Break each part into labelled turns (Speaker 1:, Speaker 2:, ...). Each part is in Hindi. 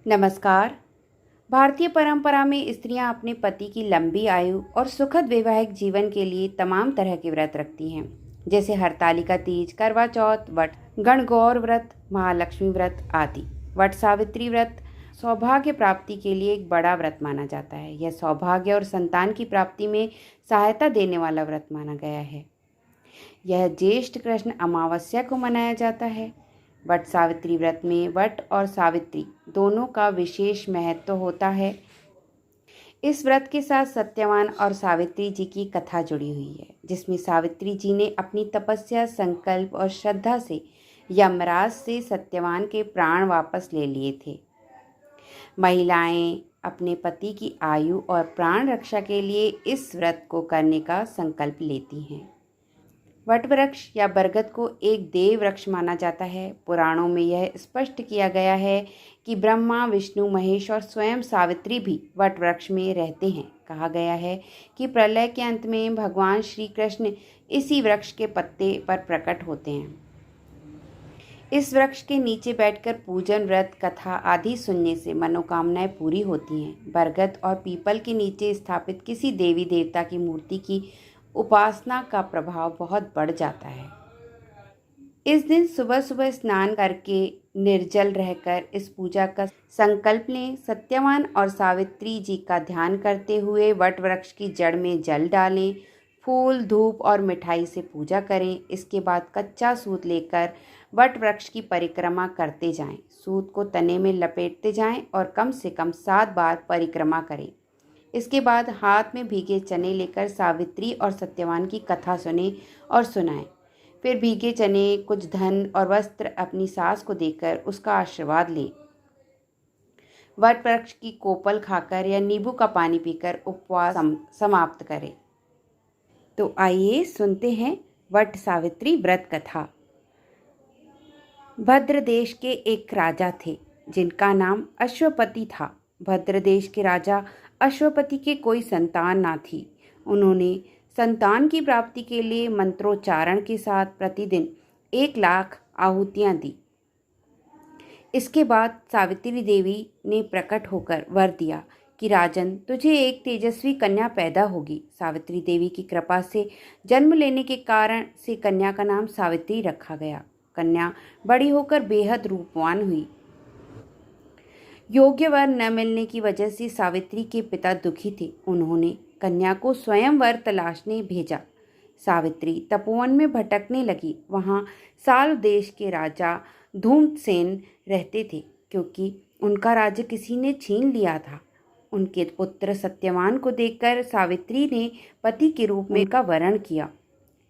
Speaker 1: नमस्कार। भारतीय परंपरा में स्त्रियां अपने पति की लंबी आयु और सुखद वैवाहिक जीवन के लिए तमाम तरह के व्रत रखती हैं, जैसे हरतालिका तीज, करवा चौथ, वट, गणगौर व्रत, महालक्ष्मी व्रत आदि। वट सावित्री व्रत सौभाग्य प्राप्ति के लिए एक बड़ा व्रत माना जाता है। यह सौभाग्य और संतान की प्राप्ति में सहायता देने वाला व्रत माना गया है। यह ज्येष्ठ कृष्ण अमावस्या को मनाया जाता है। वट सावित्री व्रत में वट और सावित्री दोनों का विशेष महत्व होता है। इस व्रत के साथ सत्यवान और सावित्री जी की कथा जुड़ी हुई है, जिसमें सावित्री जी ने अपनी तपस्या, संकल्प और श्रद्धा से यमराज से सत्यवान के प्राण वापस ले लिए थे। महिलाएं अपने पति की आयु और प्राण रक्षा के लिए इस व्रत को करने का संकल्प लेती हैं। वट वृक्ष या बरगद को एक देव वृक्ष माना जाता है। पुराणों में यह स्पष्ट किया गया है कि ब्रह्मा, विष्णु, महेश और स्वयं सावित्री भी वट वृक्ष में रहते हैं। कहा गया है कि प्रलय के अंत में भगवान श्री कृष्ण इसी वृक्ष के पत्ते पर प्रकट होते हैं। इस वृक्ष के नीचे बैठकर पूजन, व्रत, कथा आदि सुनने से मनोकामनाएं पूरी होती हैं। बरगद और पीपल के नीचे स्थापित किसी देवी देवता की मूर्ति की उपासना का प्रभाव बहुत बढ़ जाता है। इस दिन सुबह सुबह स्नान करके निर्जल रहकर इस पूजा का संकल्प लें। सत्यवान और सावित्री जी का ध्यान करते हुए वट वृक्ष की जड़ में जल डालें। फूल, धूप और मिठाई से पूजा करें। इसके बाद कच्चा सूत लेकर वट वृक्ष की परिक्रमा करते जाएं। सूत को तने में लपेटते जाएं और कम से कम 7 बार परिक्रमा करें। इसके बाद हाथ में भीगे चने लेकर सावित्री और सत्यवान की कथा सुने और सुनाएं। फिर भीगे चने, कुछ धन और वस्त्र अपनी सास को देकर उसका आशीर्वाद लें। वट वृक्ष की कोपल खाकर या नींबू का पानी पीकर उपवास समाप्त करें। तो आइए सुनते हैं वट सावित्री व्रत कथा। भद्र देश के एक राजा थे, जिनका नाम अश्वपति था। भद्र देश के राजा अश्वपति के कोई संतान ना थी। उन्होंने संतान की प्राप्ति के लिए मंत्रोच्चारण के साथ प्रतिदिन 1,00,000 आहुतियां दी। इसके बाद सावित्री देवी ने प्रकट होकर वर दिया कि राजन, तुझे एक तेजस्वी कन्या पैदा होगी। सावित्री देवी की कृपा से जन्म लेने के कारण से कन्या का नाम सावित्री रखा गया। कन्या बड़ी होकर बेहद रूपवान हुई। योग्य वर न मिलने की वजह से सावित्री के पिता दुखी थे। उन्होंने कन्या को स्वयं वर तलाशने भेजा। सावित्री तपोवन में भटकने लगी। वहाँ साल देश के राजा धूम्रसेन रहते थे, क्योंकि उनका राज्य किसी ने छीन लिया था। उनके पुत्र सत्यवान को देखकर सावित्री ने पति के रूप में उनका वरण किया।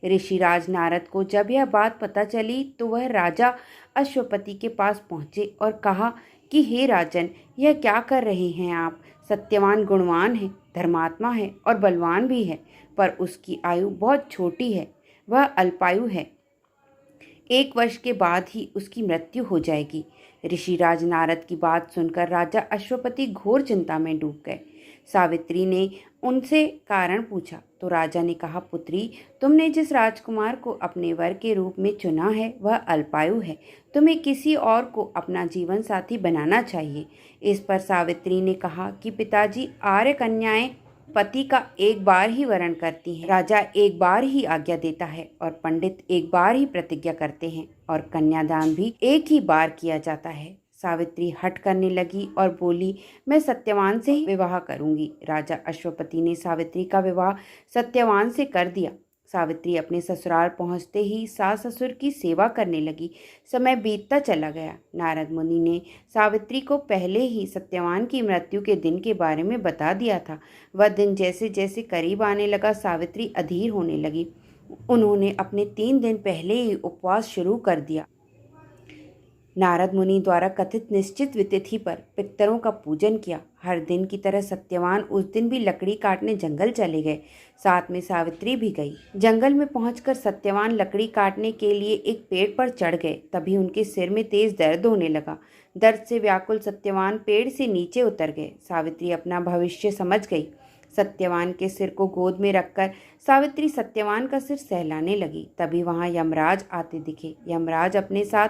Speaker 1: ऋषिराज नारद को जब यह बात पता चली तो वह राजा अश्वपति के पास पहुँचे और कहा कि हे राजन, यह क्या कर रहे हैं आप? सत्यवान गुणवान है, धर्मात्मा है और बलवान भी है, पर उसकी आयु बहुत छोटी है। वह अल्पायु है। 1 वर्ष के बाद ही उसकी मृत्यु हो जाएगी। ऋषिराज नारद की बात सुनकर राजा अश्वपति घोर चिंता में डूब गए। सावित्री ने उनसे कारण पूछा तो राजा ने कहा, पुत्री, तुमने जिस राजकुमार को अपने वर के रूप में चुना है वह अल्पायु है। तुम्हें किसी और को अपना जीवन साथी बनाना चाहिए। इस पर सावित्री ने कहा कि पिताजी, आर्य कन्याएं पति का एक बार ही वरण करती हैं। राजा एक बार ही आज्ञा देता है और पंडित एक बार ही प्रतिज्ञा करते हैं और कन्यादान भी एक ही बार किया जाता है। सावित्री हठ करने लगी और बोली, मैं सत्यवान से ही विवाह करूंगी। राजा अश्वपति ने सावित्री का विवाह सत्यवान से कर दिया। सावित्री अपने ससुराल पहुंचते ही सास ससुर की सेवा करने लगी। समय बीतता चला गया। नारद मुनि ने सावित्री को पहले ही सत्यवान की मृत्यु के दिन के बारे में बता दिया था। वह दिन जैसे जैसे करीब आने लगा, सावित्री अधीर होने लगी। उन्होंने अपने 3 दिन पहले ही उपवास शुरू कर दिया। नारद मुनि द्वारा कथित निश्चित तिथि पर पितरों का पूजन किया। हर दिन की तरह सत्यवान उस दिन भी लकड़ी काटने जंगल चले गए। साथ में सावित्री भी गई। जंगल में पहुंचकर सत्यवान लकड़ी काटने के लिए एक पेड़ पर चढ़ गए। तभी उनके सिर में तेज दर्द होने लगा। दर्द से व्याकुल सत्यवान पेड़ से नीचे उतर गए। सावित्री अपना भविष्य समझ गई। सत्यवान के सिर को गोद में रखकर सावित्री सत्यवान का सिर सहलाने लगी। तभी वहां यमराज आते दिखे। यमराज अपने साथ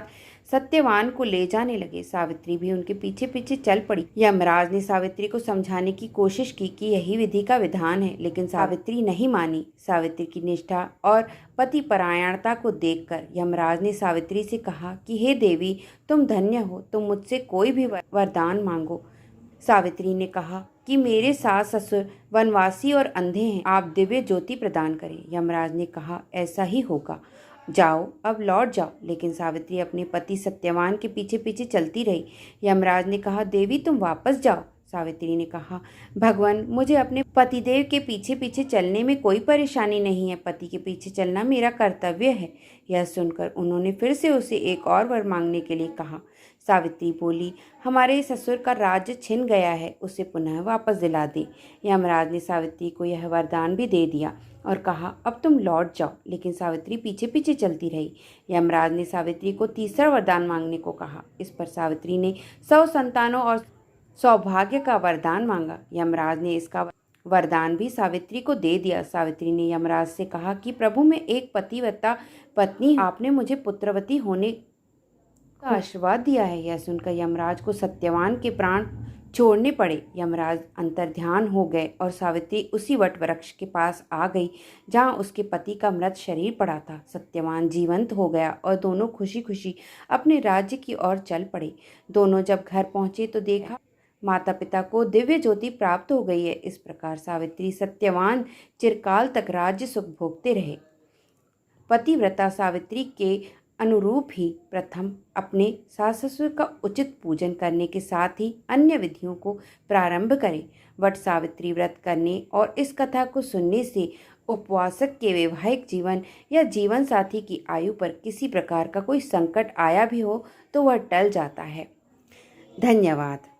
Speaker 1: सत्यवान को ले जाने लगे। सावित्री भी उनके पीछे पीछे चल पड़ी। यमराज ने सावित्री को समझाने की कोशिश की कि यही विधि का विधान है, लेकिन सावित्री नहीं मानी। सावित्री की निष्ठा और पति परायणता को देखकर यमराज ने सावित्री से कहा कि हे देवी, तुम धन्य हो, तुम मुझसे कोई भी वरदान मांगो। सावित्री ने कहा कि मेरे सास ससुर वनवासी और अंधे हैं, आप दिव्य ज्योति प्रदान करें। यमराज ने कहा ऐसा ही होगा, जाओ अब लौट जाओ। लेकिन सावित्री अपने पति सत्यवान के पीछे पीछे चलती रही। यमराज ने कहा देवी तुम वापस जाओ। सावित्री ने कहा भगवान, मुझे अपने पतिदेव के पीछे पीछे चलने में कोई परेशानी नहीं है, पति के पीछे चलना मेरा कर्तव्य है। यह सुनकर उन्होंने फिर से उसे एक और वर मांगने के लिए कहा। सावित्री बोली हमारे ससुर का राज्य छिन गया है, उसे पुनः वापस दिला दे। यमराज ने सावित्री को यह वरदान भी दे दिया और कहा अब तुम लौट जाओ। लेकिन सावित्री पीछे पीछे चलती रही। यमराज ने सावित्री को तीसरा वरदान मांगने को कहा। इस पर सावित्री ने 100 संतानों और सौभाग्य का वरदान मांगा। यमराज ने इसका वरदान भी सावित्री को दे दिया। सावित्री ने यमराज से कहा कि प्रभु, मैं एक पतिव्रता पत्नी, आपने मुझे पुत्रवती होने का आशीर्वाद दिया है। यह सुनकर यमराज को सत्यवान के प्राण छोड़ने पड़े। यमराज अंतर्ध्यान हो गए और सावित्री उसी वट वृक्ष के पास आ गई जहां उसके पति का मृत शरीर पड़ा था। सत्यवान जीवंत हो गया और दोनों खुशी खुशी अपने राज्य की ओर चल पड़े। दोनों जब घर पहुंचे तो देखा माता पिता को दिव्य ज्योति प्राप्त हो गई है। इस प्रकार सावित्री सत्यवान चिरकाल तक राज्य सुख भोगते रहे। पतिव्रता सावित्री के अनुरूप ही प्रथम अपने सास ससुर का उचित पूजन करने के साथ ही अन्य विधियों को प्रारंभ करें। वट सावित्री व्रत करने और इस कथा को सुनने से उपवासक के वैवाहिक जीवन या जीवन साथी की आयु पर किसी प्रकार का कोई संकट आया भी हो तो वह टल जाता है। धन्यवाद।